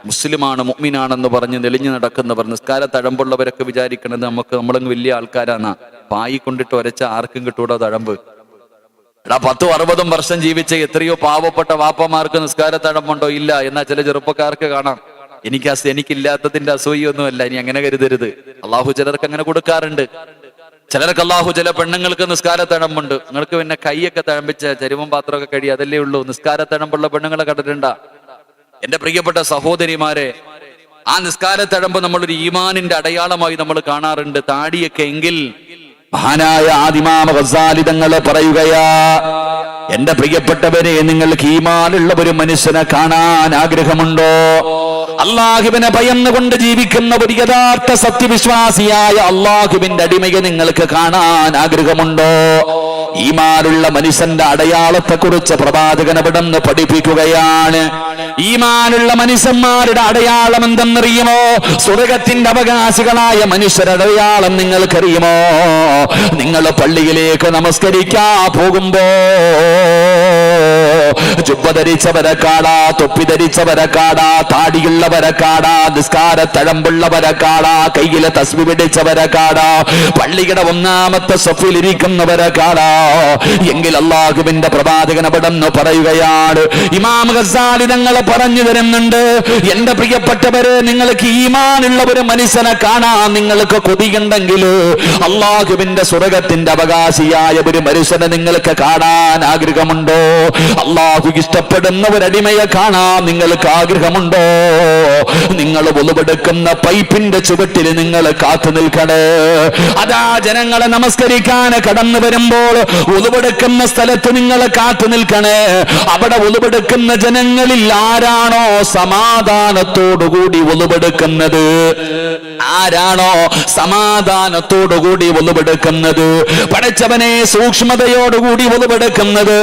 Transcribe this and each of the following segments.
മുസ്ലിമാണ് മുഅ്മിനാണെന്ന് പറഞ്ഞ് നെളിഞ്ഞു നടക്കുന്നവർ, നിസ്കാര തഴമ്പുള്ളവരൊക്കെ വിചാരിക്കണത് നമ്മളങ്ങ് വലിയ ആൾക്കാരാന്നാ. പായി കൊണ്ടിട്ട് ഒരച്ച ആർക്കും കിട്ടൂടോ തഴമ്പ്? 10-60 വർഷം ജീവിച്ച എത്രയോ പാവപ്പെട്ട വാപ്പമാർക്ക് നിസ്കാര തഴമ്പുണ്ടോ? ഇല്ല. എന്നാൽ ചില ചെറുപ്പക്കാർക്ക് കാണാം. എനിക്കില്ലാത്തതിന്റെ അസൂയൊന്നുമല്ല, ഇനി അങ്ങനെ കരുതരുത്. അള്ളാഹു ചിലർക്ക് അങ്ങനെ കൊടുക്കാറുണ്ട്. ചിലർക്ക് അള്ളാഹു ചില പെണ്ണുങ്ങൾക്ക് നിസ്കാര തഴമ്പുണ്ട്. നിങ്ങൾക്ക് പിന്നെ കൈയൊക്കെ തഴമ്പിച്ച ചരുമം പാത്രമൊക്കെ കഴിയും, അതല്ലേ ഉള്ളൂ. നിസ്കാര തഴമ്പുള്ള പെണ്ണുങ്ങളെ കണ്ടിട്ടുണ്ടാ? എന്റെ പ്രിയപ്പെട്ട സഹോദരിമാരെ, ആ നിസ്കാര തഴമ്പ് നമ്മളൊരു ഈമാനിന്റെ അടയാളമായി നമ്മൾ കാണാറുണ്ട്. താടിയൊക്കെ എങ്കിൽ മഹാനായ ഇമാം ഗസാലി തങ്ങൾ പറയുകയാ, എന്റെ പ്രിയപ്പെട്ടവരെ, നിങ്ങൾക്ക് ഈമാനുള്ള ഒരു മനുഷ്യനെ കാണാൻ ആഗ്രഹമുണ്ടോ? അള്ളാഹുവിനെ ഭയന്നുകൊണ്ട് ജീവിക്കുന്ന ഒരു യഥാർത്ഥ സത്യവിശ്വാസിയായ അള്ളാഹുവിന്റെ അടിമയെ നിങ്ങൾക്ക് കാണാൻ ആഗ്രഹമുണ്ടോ? ഈമാനുള്ള മനുഷ്യന്റെ അടയാളത്തെ കുറിച്ച് പ്രവാചകൻ അവിടുന്ന് പഠിപ്പിക്കുകയാണ്. ഈമാനുള്ള മനുഷ്യന്മാരുടെ അടയാളം എന്തെന്നറിയുമോ? സ്വർഗത്തിന്റെ അവകാശികളായ മനുഷ്യരുടെ അടയാളം നിങ്ങൾക്കറിയുമോ? നിങ്ങൾ പള്ളിയിലേക്ക് നമസ്കരിക്കാൻ പോകുമ്പോ ജുബ്ബ ധരിച്ചവരെ കാണാ, തൊപ്പി ധരിച്ചവരെ കാണാ, താടിയുള്ളവരെ കാണാ, നിസ്കാര തഴമ്പുള്ളവരെ കാണാ, കയ്യിലെ തസ്ബി പിടിച്ചവരെ കാണാ, പള്ളിയുടെ ഒന്നാമത്തെ സഫിലിരിക്കുന്നവരെ കാണാ. എങ്കിൽ അല്ലാഹുവിന്റെ പ്രവാചകൻ അവിടെന്ന് പറയുകയാണ്, ഇമാം ഗസാലി തങ്ങൾ പറഞ്ഞു തരുന്നുണ്ട്, എന്റെ പ്രിയപ്പെട്ടവരെ, നിങ്ങൾക്ക് ഈമാനുള്ള ഒരു മനുഷ്യനെ കാണാൻ നിങ്ങൾക്ക് കൊതിയുണ്ടെങ്കിൽ അല്ലാഹുവിന്റെ സ്വർഗത്തിന്റെ അവകാശിയായ ഒരു മനുഷ്യനെ നിങ്ങൾക്ക് കാണാൻ ആഗ്രഹമുണ്ടോ? അല്ലാഹു ഇഷ്ടപ്പെടുന്ന ഒരു അടിമയെ കാണാൻ നിങ്ങൾക്ക് ആഗ്രഹമുണ്ടോ? നിങ്ങൾ ഒളിവെടുക്കുന്ന പൈപ്പിന്റെ ചുവട്ടിൽ നിങ്ങൾ കാത്തു നിൽക്കണേ. അതാ ജനങ്ങളെ നമസ്കരിക്കാൻ കടന്നു വരുമ്പോൾ ഒളിവെടുക്കുന്ന സ്ഥലത്ത് നിങ്ങൾ കാത്തു നിൽക്കണേ. അവിടെ ഒളിവെടുക്കുന്ന ജനങ്ങളിൽ ആരാണോ സമാധാനത്തോടുകൂടി ഒളിവെടുക്കുന്നത്, ആരാണോ സമാധാനത്തോടുകൂടി ഒളിവെടുക്കുന്നത്, പഠിച്ചവനെ സൂക്ഷ്മതയോടുകൂടി ഒളിവെടുക്കുന്നത്,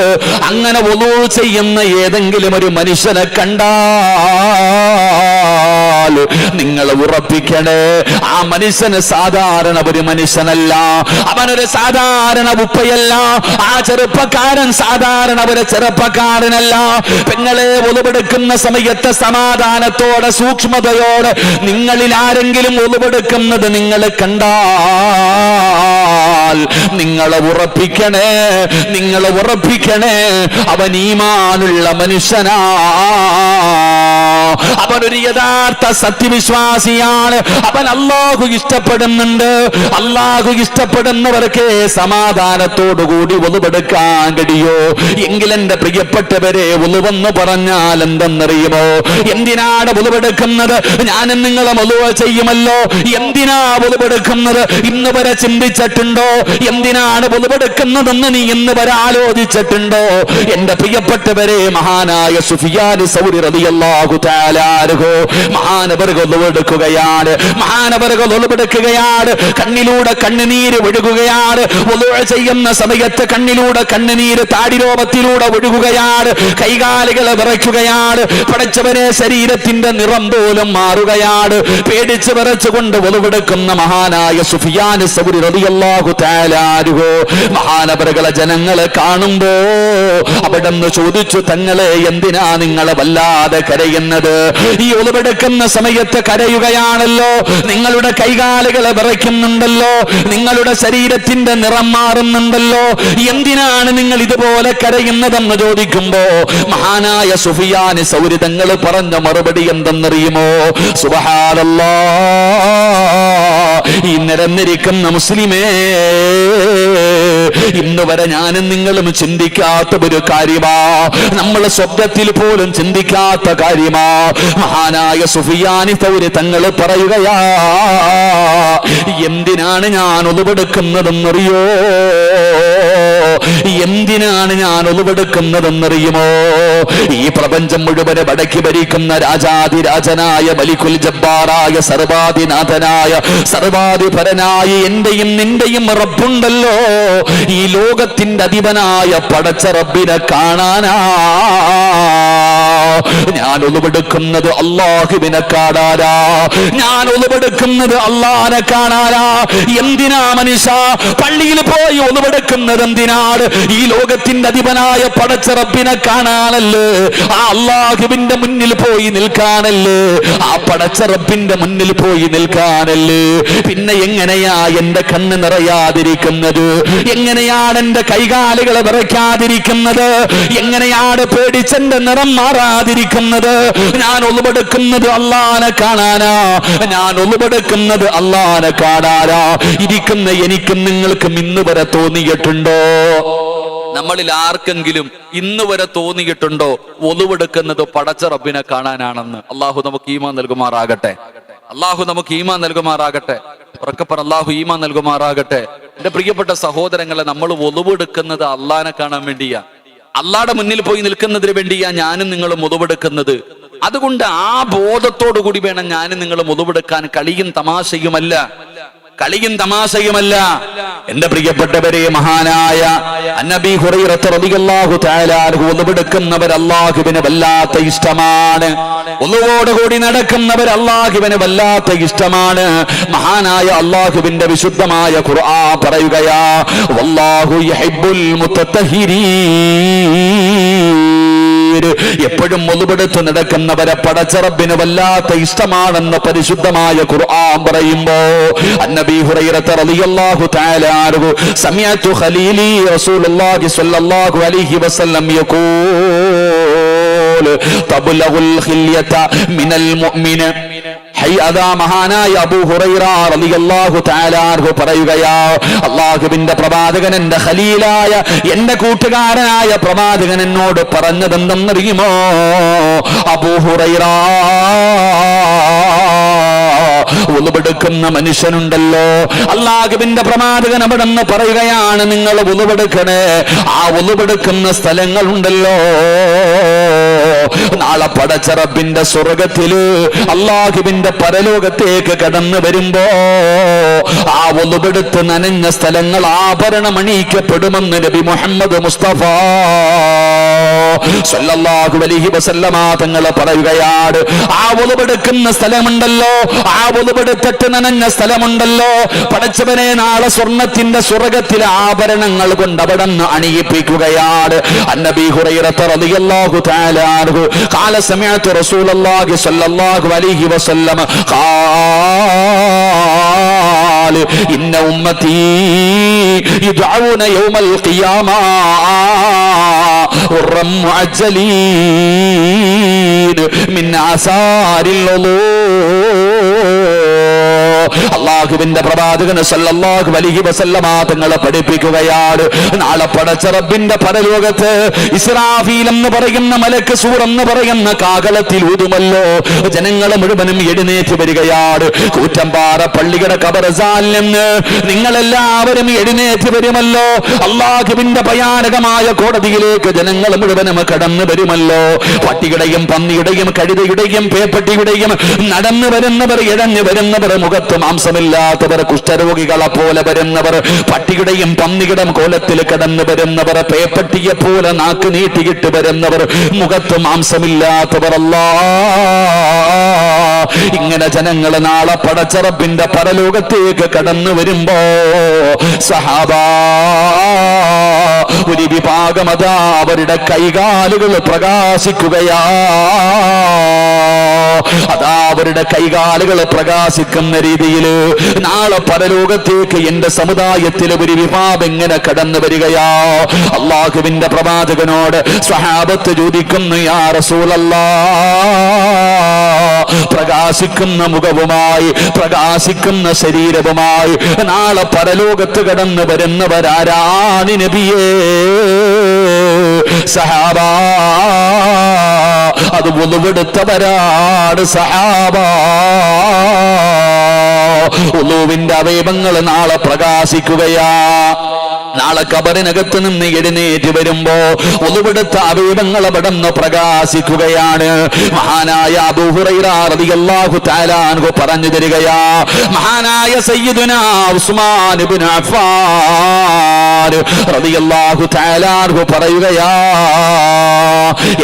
അങ്ങനെ ഒളു ചെയ്യുന്ന ഏതെങ്കിലും ഒരു മനുഷ്യനെ കണ്ടാൽ നിങ്ങൾ ഉറപ്പിക്കണേ, ആ മനുഷ്യന് സാധാരണ ഒരു മനുഷ്യനല്ല, അവനൊരു സാധാരണ ഉപ്പയല്ല, ആ ചെറുപ്പക്കാരൻ സാധാരണ ഒരു ചെറുപ്പക്കാരനല്ല. പെങ്ങളെ, ഒളിവെടുക്കുന്ന സമയത്ത് സമാധാനത്തോടെ സൂക്ഷ്മതയോടെ നിങ്ങളിൽ ആരെങ്കിലും ഒളിവെടുക്കുന്നത് നിങ്ങൾ കണ്ടാൽ നിങ്ങളെ ഉറപ്പിക്കണേ, നിങ്ങളെ ഉറപ്പിക്കണേ, അവൻ ഈമാനുള്ള മനുഷ്യനാ, അവനൊരു യഥാർത്ഥ സത്യവിശ്വാസിയാണ്, അവൻ അല്ലാഹു ഇഷ്ടപ്പെടുന്നുണ്ട്. അല്ലാഹു ഇഷ്ടപ്പെടുന്നവർക്ക് സമാധാനത്തോടുകൂടി ഒളിവെടുക്കാൻ കഴിയോ? എങ്കിൽ എന്റെ പ്രിയപ്പെട്ടവരെ, ഒളിവെന്ന് പറഞ്ഞാൽ എന്തെന്നറിയുമോ? എന്തിനാണ് ഒളിവെടുക്കുന്നത്? ഞാനും നിങ്ങളും ഒളിവ് ചെയ്യുമല്ലോ. എന്തിനാ ഒളിവെടുക്കുന്നത്? ഇന്ന് വരെ ചിന്തിച്ചിട്ടുണ്ടോ? എന്തിനാണ് ഒളിവെടുക്കുന്നതെന്ന് നീ ഇന്ന് വരെ ആലോചിച്ചിട്ടുണ്ടോ? എന്റെ പ്രിയപ്പെട്ടവരെ, മഹാനായ സുഫിയാൻ സൗരി റളിയല്ലാഹു തആല അൻഹു മഹാനവറുകൾ ഒളിവെടുക്കുകയാണ്. മഹാനവറുകൾ ഒളിവെടുക്കുകയാണ്. കണ്ണിലൂടെ കണ്ണുനീര് ഒഴുകുകയാണ്. ഒളിവ് ചെയ്യുന്ന സമയത്ത് കണ്ണിലൂടെ കണ്ണുനീര് താടിരോമത്തിലൂടെ ഒഴുകുകയാണ്. കൈകാലുകളെ വിറയ്ക്കുകയാണ്. പടച്ചവനെ, ശരീരത്തിന്റെ നിറം പോലും മാറുകയാണ്. പേടിച്ച് വിറച്ചുകൊണ്ട് ഒളിവെടുക്കുന്ന മഹാനായ സുഫിയാൻ സൗരി റളിയല്ലാഹു തആല അൻഹു മഹാനവറുകളെ ജനങ്ങളെ കാണുമ്പോ അവിടെന്ന് ചോദിച്ചു, തങ്ങളെ, എന്തിനാ നിങ്ങളെ വല്ലാതെ കരയുന്നത്? ഈ ഒളിവെടുക്കുന്ന സമയത്ത് കരയുകയാണല്ലോ, നിങ്ങളുടെ കൈകാലുകളെ വിറയ്ക്കുന്നുണ്ടല്ലോ, നിങ്ങളുടെ ശരീരത്തിന്റെ നിറം മാറുന്നുണ്ടല്ലോ, എന്തിനാണ് നിങ്ങൾ ഇതുപോലെ കരയുന്നതെന്ന് ചോദിക്കുമ്പോ മഹാനായ സുഫിയാൻ സൗരി തങ്ങൾ പറഞ്ഞ മറുപടി എന്തെന്നറിയുമോ? സുബ്ഹാനല്ലാഹ്, ഈ നിരന്നിരിക്കുന്ന മുസ്ലിമേ, ഇന്ന് വരെ ഞാനും നിങ്ങളും ചിന്തിക്കാത്ത ഒരു കാര്യമാ, നമ്മൾ സ്വപ്നത്തിൽ പോലും ചിന്തിക്കാത്ത കാര്യമാ. മഹാനായ സുഫിയാൻ സൗരി തങ്ങൾ പറയുകയാ, എന്തിനാണ് ഞാൻ ഒളിവെടുക്കുന്നതെന്നറിയോ? എന്തിനാണ് ഞാൻ ഒളിവെടുക്കുന്നതെന്നറിയുമോ? ഈ പ്രപഞ്ചം മുഴുവന് വടക്കി ഭരിക്കുന്ന രാജാതിരാജനായ മലിക്കുൽ ജബ്ബാറായ സർവാധിനാഥനായ സർവാധിപരനായ എന്റെയും നിന്റെയും റബ്ബുണ്ടല്ലോ, ഈ ലോകത്തിന്റെ അധിപനായ പടച്ച റബ്ബിനെ കാണാനാ ഞാൻ ഒളിവെടുക്കുന്നത്. അല്ലാഹുവിനെ കാണാനാ ഞാൻ ഒളിവെടുക്കുന്നത്, അല്ലാഹനെ കാണാനാ. എന്തിനാ മനുഷ്യ പള്ളിയിൽ പോയി ഒളിവെടുക്കുന്നത്? എന്തിനാ? പറയുകയാണ്, ഈ ലോകത്തിന്റെ അധിപനായ പടച്ച റബ്ബിനെ കാണാനല്ലേ, ആ അള്ളാഹുവിന്റെ മുന്നിൽ പോയി നിൽക്കാനല്ലേ, ആ പടച്ച റബ്ബിന്റെ മുന്നിൽ പോയി നിൽക്കാനല്ലേ. പിന്നെ എങ്ങനെയാ എന്റെ കണ്ണ് നിറയാതിരിക്കുന്നത്? എങ്ങനെയാണ് എന്റെ കൈകാലുകളെ വിറയ്ക്കാതിരിക്കുന്നത്? എങ്ങനെയാണ് പേടിച്ചെന്റെ നിറം മാറാതിരിക്കുന്നത്? ഞാൻ ഒളിവെടുക്കുന്നത് അള്ളാനെ കാണാനാ, ഞാൻ ഒളിവെടുക്കുന്നത് അള്ളാനെ കാണാനാ. ഇരിക്കുന്ന എനിക്കും നിങ്ങൾക്കും ഇന്ന് വരെ തോന്നിയിട്ടുണ്ടോ? നമ്മളിൽ ആർക്കെങ്കിലും ഇന്ന് വരെ തോന്നിയിട്ടുണ്ടോ ഒളിവെടുക്കുന്നത് പടച്ച റബ്ബിനെ കാണാനാണെന്ന്? അള്ളാഹു നമുക്ക് ഈമാൻ നൽകുമാറാകട്ടെ. അള്ളാഹു നമുക്ക് ഈമാൻ നൽകുമാറാകട്ടെ. ഉറക്കപ്പറ, അള്ളാഹു ഈമാൻ നൽകുമാറാകട്ടെ. എന്റെ പ്രിയപ്പെട്ട സഹോദരങ്ങളെ, നമ്മൾ ഒളിവെടുക്കുന്നത് അള്ളാനെ കാണാൻ വേണ്ടിയാ, അള്ളാടെ മുന്നിൽ പോയി നിൽക്കുന്നതിന് വേണ്ടിയാ ഞാനും നിങ്ങളും ഒളിവെടുക്കുന്നത്. അതുകൊണ്ട് ആ ബോധത്തോടു കൂടി വേണം ഞാനും നിങ്ങളും ഒളിവെടുക്കാൻ. കളിയും തമാശയുമല്ല, കളിയും തമാശയുമല്ല. എന്റെ പ്രിയപ്പെട്ടവരെ, മഹാനായ അന്നബി ഹുറൈറ റളിയല്ലാഹു തആല അൻഹു ഒളിവെടുക്കുന്നവർ അല്ലാഹുവിന് വല്ലാത്ത ഇഷ്ടമാണ്. ഒളിവോടുകൂടി നടക്കുന്നവർ അല്ലാഹുവിന് വല്ലാത്ത ഇഷ്ടമാണ്. മഹാനായ അല്ലാഹുവിന്റെ വിശുദ്ധമായ ഖുർആൻ പറയുകയാ, വല്ലാഹു യുഹിബ്ബുൽ മുത്തത്തഹിരീൻ. എപ്പോഴും ഒളിവെടുത്ത് നടക്കുന്നവരെ പടച്ച റബ്ബിന് വല്ലാത്ത ഇഷ്ടമാണെന്ന് പരിശുദ്ധമായ ഖുർആൻ പറയുമ്പോ, അന്നബി ഹുറൈറ റളിയല്ലാഹു തആല അൻഹു സമിഅതു ഖലീലി റസൂലുള്ളാഹി സ്വല്ലല്ലാഹു അലൈഹി വസല്ലം യഖൂൽ തബ്ലഗുൽ ഖില്യത മിനൽ മുഅ്മിന. അതാ മഹാനായ അബൂ ഹുറൈറ റളിയല്ലാഹു തആല അൻഹു പറയുകയാ, അല്ലാഹുവിന്റെ പ്രവാചകൻ, എന്റെ ഖലീലായ എന്റെ കൂട്ടുകാരനായ പ്രവാചകൻ എന്നോട് പറഞ്ഞതെന്തെന്നറിയുമോ? അബൂ ഹുറൈറ, ഒളിവെടുക്കുന്ന മനുഷ്യനുണ്ടല്ലോ, അല്ലാഹുവിന്റെ പ്രവാചകൻ അവിടെ നിന്ന് പറയുകയാണ്, നിങ്ങൾ ഒളിവെടുക്കണേ. ആ ഒളിവെടുക്കുന്ന സ്ഥലങ്ങളുണ്ടല്ലോ, നാളെ പടച്ച റബ്ബിന്റെ സ്വർഗത്തില് അല്ലാഹുവിന്റെ പരലോകത്തേക്ക് കടന്നു വരുമ്പോ ആ ഒളിവെടുത്ത് നനഞ്ഞ സ്ഥലങ്ങൾ ആഭരണമണിയിക്കപ്പെടുമെന്ന് നബി മുഹമ്മദ് മുസ്തഫ സല്ലല്ലാഹു അലൈഹി വസല്ലമ തങ്ങൾ പറയുകയാണ്. ആ ഒളിവെടുക്കുന്ന സ്ഥലമുണ്ടല്ലോ, ആ ഒളിവെടുത്തിട്ട് നനഞ്ഞ സ്ഥലമുണ്ടല്ലോ, പടച്ചവനെ നാളെ സ്വർണത്തിന്റെ സ്വർഗത്തിലെ ആഭരണങ്ങൾ കൊണ്ട് അവിടെ നിന്ന് അണിയിപ്പിക്കുകയാണ്. അന്നബി ഹുറൈറ റളിയല്ലാഹു തആല അൻഹു ഖാല സമിഅതു റസൂലുള്ളാഹി സ്വല്ലല്ലാഹു അലൈഹി വസല്ലം ഖാല ഇന്ന ഉമ്മത്തി യുദഊന യൗമൽ ഖിയാമ ഉറം മുഅജ്ജലീൻ മിൻ ആസാരിൽ വുളൂ. അല്ലാഹുവിന്റെ പ്രവാചകൻ സല്ലല്ലാഹു അലൈഹി വസല്ലമ തങ്ങളെ പഠിപ്പിക്കുകയാണ്, നാളെ പടച്ച റബ്ബിന്റെ പരലോകത്ത് ഇസ്രാഫീൽ എന്ന് പറയുന്ന മലക്ക് സൂർ എന്ന് പറയുന്ന കാഹളത്തിൽ ഊതുമല്ലോ, ജനങ്ങളെ മുഴുവനും എഴുന്നേറ്റ് വരികയാണ്. കൂറ്റമ്പാറ പള്ളിയുടെ ഖബർസ്ഥാനിൽ നിന്ന് നിങ്ങളെല്ലാവരും എഴുന്നേറ്റ് വരുമല്ലോ. അല്ലാഹുവിന്റെ ഭയാനകമായ കോടതിയിലേക്ക് ജനങ്ങൾ മുഴുവനും കടന്നു വരുമല്ലോ. പട്ടിയുടെയും പന്നിയുടെയും കഴുതയുടെയും പേപ്പട്ടിയുടെയും നടന്നു വരുന്നവർ, ഇഴഞ്ഞു വരുന്നവർ, മുഖത്ത് മാംസമില്ലാത്തവർ, കുഷ്ഠരോഗികളെ പോലെ വരുന്നവർ, പട്ടിയുടെയും പന്നിയുടെ കോലത്തിൽ കടന്നു വരുന്നവർ, പേപ്പട്ടിയെ പോലെ നാക്ക് നീട്ടിയിട്ട് വരുന്നവർ, മുഖത്ത് മാംസമില്ലാത്തവർ. ഇങ്ങനെ ജനങ്ങൾ നാളെ പടച്ച റബ്ബിന്റെ പരലോകത്തേക്ക് കടന്നു വരുമ്പോ സഹാബാ ഒരു വിഭാഗം അതാ അവരുടെ കൈകാലുകൾ പ്രകാശിക്കുകയാ. അതാ അവരുടെ കൈകാലുകൾ പ്രകാശിക്കുന്ന രീതിയിൽ നാളെ പരലോകത്തേക്ക് എന്റെ സമുദായത്തിൽ ഒരു വിഭാഗം എങ്ങനെ കടന്നു വരികയാ. അല്ലാഹുവിന്റെ പ്രവാചകനോട് സ്വഹാബത്ത് ചോദിക്കുന്നു, യാ റസൂലല്ലാഹ്, പ്രകാശിക്കുന്ന മുഖവുമായി പ്രകാശിക്കുന്ന ശരീരവുമായി നാളെ പരലോകത്ത് കടന്നു വരുന്നവരാരാണ് നബിയേ? സഹാബാ, അത് ഒളിവെടുത്തവരാണ് സഹാബാ. ഉളൂവിന്റെ അവയവങ്ങൾ നാളെ പ്രകാശിക്കുകയാ. നാളെ ഖബറിനകത്ത് നിന്ന് എഴുന്നേറ്റ് വരുമ്പോ ഒളിവെടുത്ത അവയവങ്ങൾ അവിടെ നിന്ന് പ്രകാശിക്കുകയാണ്. മഹാനായ അബൂ ഹുറൈറ റളിയല്ലാഹു തആല അൻഹു പറഞ്ഞു തരികയാ, മഹാനായ സയ്യിദുനാ ഉസ്മാൻ ഇബ്നു അഫ്ഫാൻ റളിയല്ലാഹു തആല അൻഹു പറയുകയാ,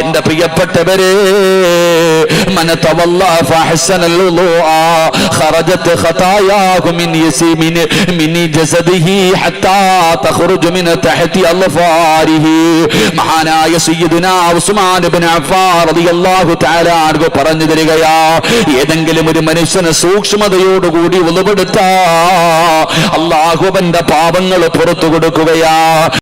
എന്റെ പ്രിയപ്പെട്ടവരെ, മൻ തവല്ല ഫഹസനൽ വുളൂഅ ഖറജത് ഖതായാഹു മിൻ യസീമിൻ മിൻ ജസദിഹി ഹത്താ യഖ്റുജു മിൻ തഹ്തി അൽഫാരിഹി. മഹാനായ സയ്യിദുനാ ഉസ്മാൻ ഇബ്നു അഫ്ഫാൻ റളിയല്ലാഹു തആല അൻഹു പറഞ്ഞു തരികയാ, ഏതെങ്കിലും ഒരു മനുഷ്യനെ സൂക്ഷ്മതയോടുകൂടി ഉളവെടുത്താ അല്ലാഹു അവന്റെ പാപങ്ങൾ പുറത്തു കൊടുക്കുകയാ.